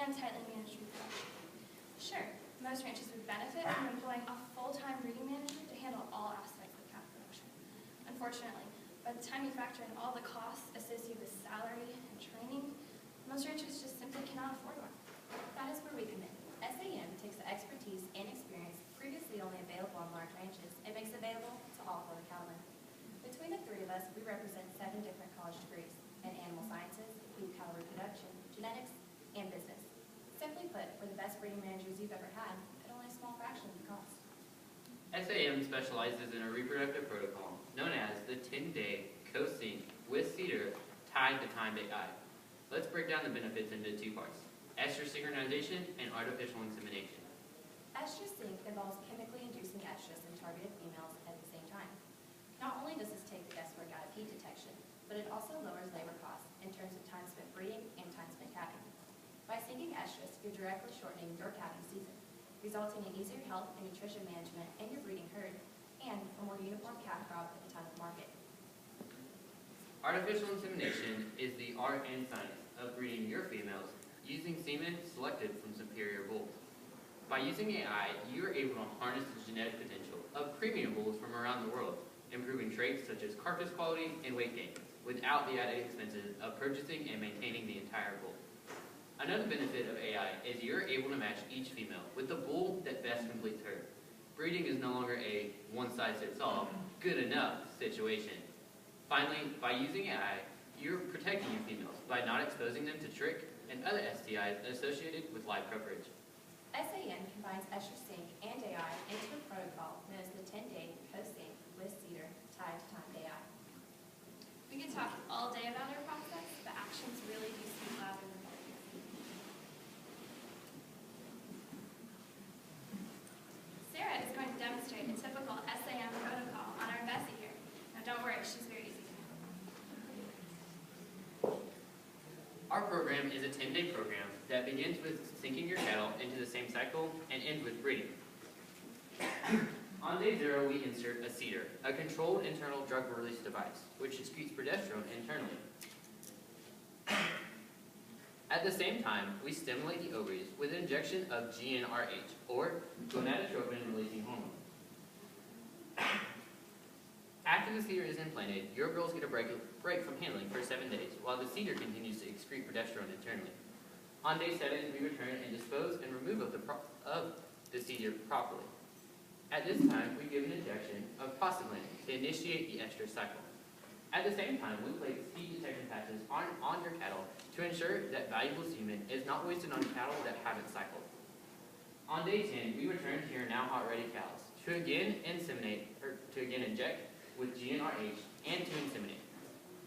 and tightly managed reproduction. Sure, most ranches would benefit from employing a full-time breeding manager to handle all aspects of calf production. Unfortunately, by the time you factor in all the costs associated with salary and training, most ranchers just simply cannot afford one. That is where we come in. SAM takes the expertise and experience previously only available on large ranches and makes available to all quarter cattlemen. Between the three of us, we represent 7 different college degrees in animal sciences, beef cattle reproduction, genetics, and business. Simply put, we're the best breeding managers you've ever had at only a small fraction of the cost. SAM specializes in a reproductive protocol known as the 10-day co-sync with cedar tied to time AI. Let's break down the benefits into 2 parts: estrus synchronization and artificial insemination. Estrus sync involves chemically inducing estrus in targeted females at the same time. Not only does this take the guesswork out of heat detection, but it also lowers labor costs in terms of time spent breeding and time spent calving. By syncing estrus, you're directly shortening your calving season, resulting in easier health and nutrition management in your breeding herd and a more uniform calf crop at the time of market. Artificial insemination is the art and science of breeding your females using semen selected from superior bulls. By using AI, you are able to harness the genetic potential of premium bulls from around the world, improving traits such as carcass quality and weight gain, without the added expenses of purchasing and maintaining the entire bull. Another benefit of AI is you're able to match each female with the bull that best completes her. Breeding is no longer a one-size-fits-all, good enough situation. Finally, by using AI, you're protecting your females by not exposing them to trick and other STIs associated with live coverage. SAM combines estrus sync and AI into a protocol known as the 10-day co-sync with cedar tied to time AI. We could talk all day about our process, but actions really do speak louder than words. Sarah is going to demonstrate a typical SAM protocol on our Bessie here. Now don't worry, she's very easy. Our program is a 10-day program that begins with syncing your cattle into the same cycle and ends with breeding. On day 0, we insert a cedar, a controlled internal drug release device, which excretes progesterone internally. At the same time, we stimulate the ovaries with an injection of GnRH, or gonadotropin-releasing hormone. After the cedar is implanted, your girls get a break from handling for 7 days, while the cedar continues to excrete progesterone internally. On day 7, we return and dispose and remove of the cedar properly. At this time, we give an injection of prostaglandin to initiate the estrus cycle. At the same time, we place heat detection patches on your cattle to ensure that valuable semen is not wasted on cattle that haven't cycled. On day 10, we return to your now hot-ready cows to again inject with GnRH and to inseminate.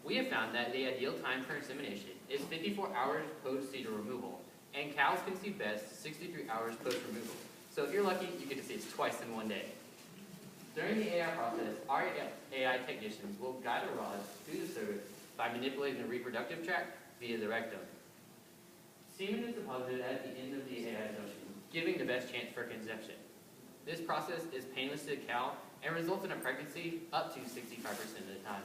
We have found that the ideal time for insemination is 54 hours post-cedar removal, and cows conceive best 63 hours post-removal. So if you're lucky, you get to see it twice in one day. During the AI process, our AI technicians will guide a rod through the cervix by manipulating the reproductive tract via the rectum. Semen is deposited at the end of the AI junction, giving the best chance for conception. This process is painless to the cow and results in a pregnancy up to 65% of the time.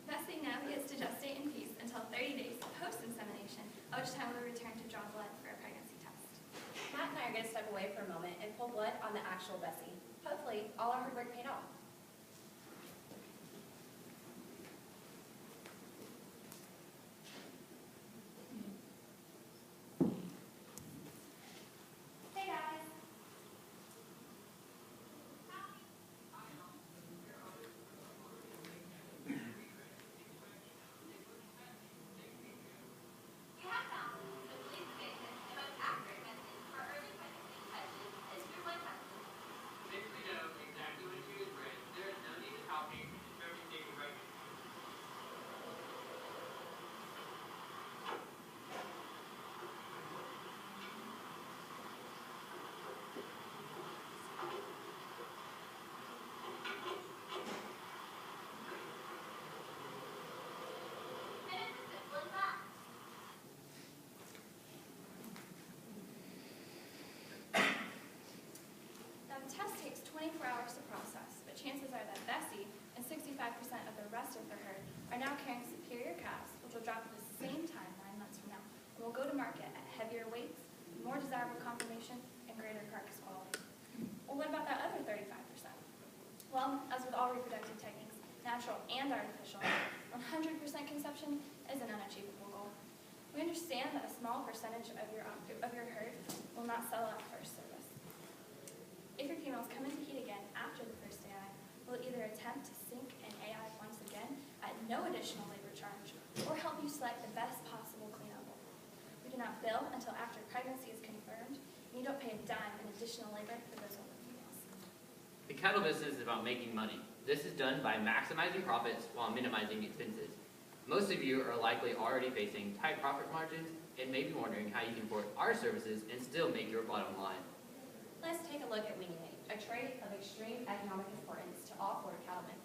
Bessie now gets to gestate in peace until 30 days post-insemination, at which time we return to draw blood for a pregnancy test. Matt and I are going to step away for a moment and pull blood on the actual Bessie. Hopefully, all our hard work paid off. Hey guys. Since we know exactly when she was bred, there is no need to palpate to determine state of pregnancy. Now the test takes 24 hours to process, but chances are that Bessie and 65% of the rest of the herd are now carrying superior calves, which will drop and artificial, 100% conception is an unachievable goal. We understand that a small percentage of your herd will not sell out first service. If your females come into heat again after the first AI, we'll either attempt to sink an AI once again at no additional labor charge, or help you select the best possible cleanup bull. We do not bill until after pregnancy is confirmed, and you don't pay a dime in additional labor for those older females. The cattle business is about making money. This is done by maximizing profits while minimizing expenses. Most of you are likely already facing tight profit margins and may be wondering how you can afford our services and still make your bottom line. Let's take a look at weaning weight, a trait of extreme economic importance to all Florida cattlemen.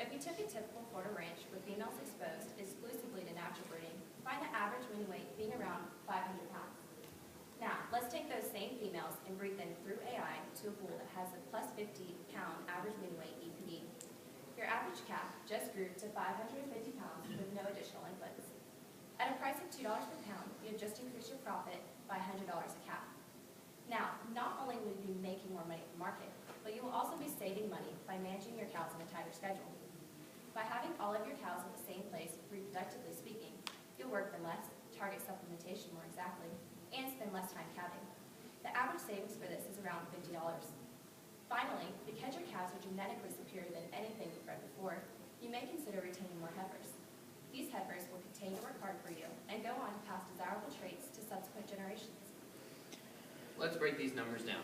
If we took a typical Florida ranch with females exposed exclusively to natural breeding, find the average weaning weight being around 500 pounds. Now, let's take those same females and breed them through AI to a bull that has a plus 50-pound average weaning weight EPD. Your average calf just grew to 550 pounds with no additional inputs. At a price of $2 per pound, you have just increased your profit by $100 a calf. Now, not only will you be making more money at the market, but you will also be saving money by managing your cows in a tighter schedule. By having all of your cows in the same place, reproductively speaking, you'll work for less, target supplementation more exactly, and spend less time calving. The average savings for this is around $50. Finally, because your cows are genetically superior than anything you've bred before, you may consider retaining more heifers. These heifers will continue to work hard for you and go on to pass desirable traits to subsequent generations. Let's break these numbers down.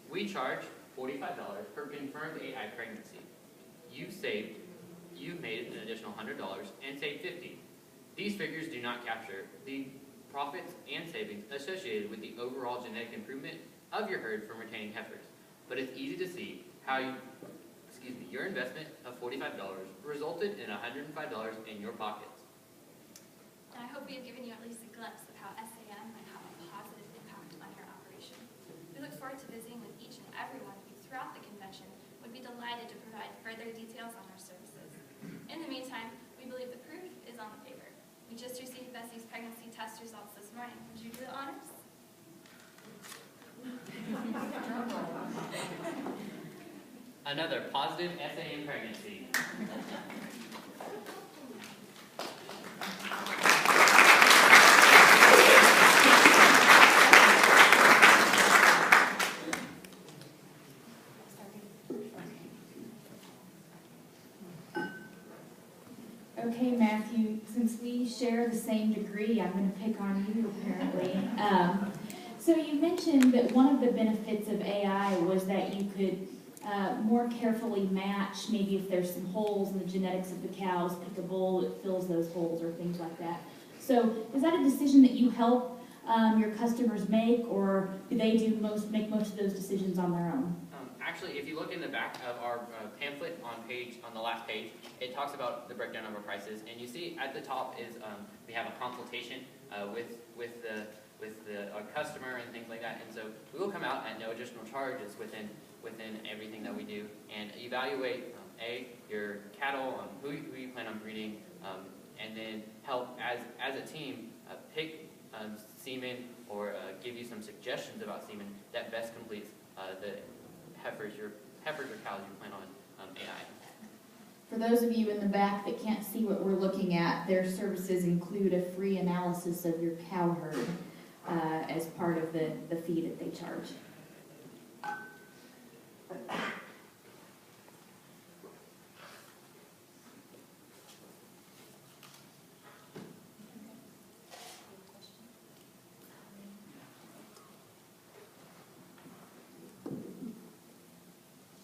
We charge $45 per confirmed AI pregnancy. You've made an additional $100 and saved $50. These figures do not capture the profits and savings associated with the overall genetic improvement of your herd from retaining heifers. But it's easy to see how your investment of $45 resulted in $105 in your pockets. And I hope we have given you at least a glimpse of how SAM might have a positive impact on your operation. We look forward to visiting with each and every one of you throughout the convention. We'd be delighted to provide further details on our services. In the meantime, we believe the proof is on the paper. We just received Bessie's pregnancy test results this morning. Would you do the honors? Another positive SAM pregnancy. Okay, Matthew, since we share the same degree, I'm going to pick on you, apparently. So you mentioned that one of the benefits of AI was that you could more carefully match, maybe if there's some holes in the genetics of the cows, pick a bull that fills those holes or things like that. So is that a decision that you help your customers make, or do they make most of those decisions on their own? Actually, if you look in the back of our pamphlet on the last page, it talks about the breakdown of our prices, and you see at the top is we have a consultation with our customer and things like that, and so we will come out at no additional charges within everything that we do and evaluate your cattle, who you plan on breeding, and then help as a team pick semen or give you some suggestions about semen that best completes the heifers or cows you plan on AI. For those of you in the back that can't see what we're looking at, their services include a free analysis of your cow herd as part of the fee that they charge.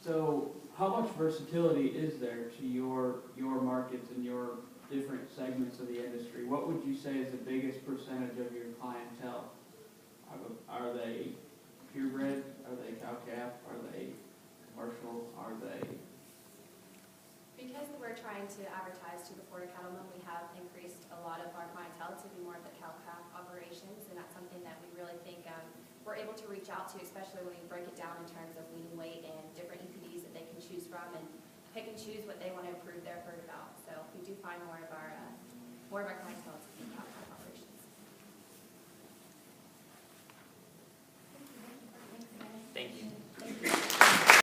So how much versatility is there to your markets and your different segments of the industry? What would you say is the biggest percentage of your clientele? Are they purebred? Are they cow-calf? Are they commercial? Are they... Because we're trying to advertise to the Florida cattlemen, we have increased a lot of our clientele to be more of the cow-calf operations, and that's something that we really think we're able to reach out to, especially when we break it down in terms of weaning weight and different EPDs that they can choose from and pick and choose what they want to improve their herd about. So we do find more of our clientele.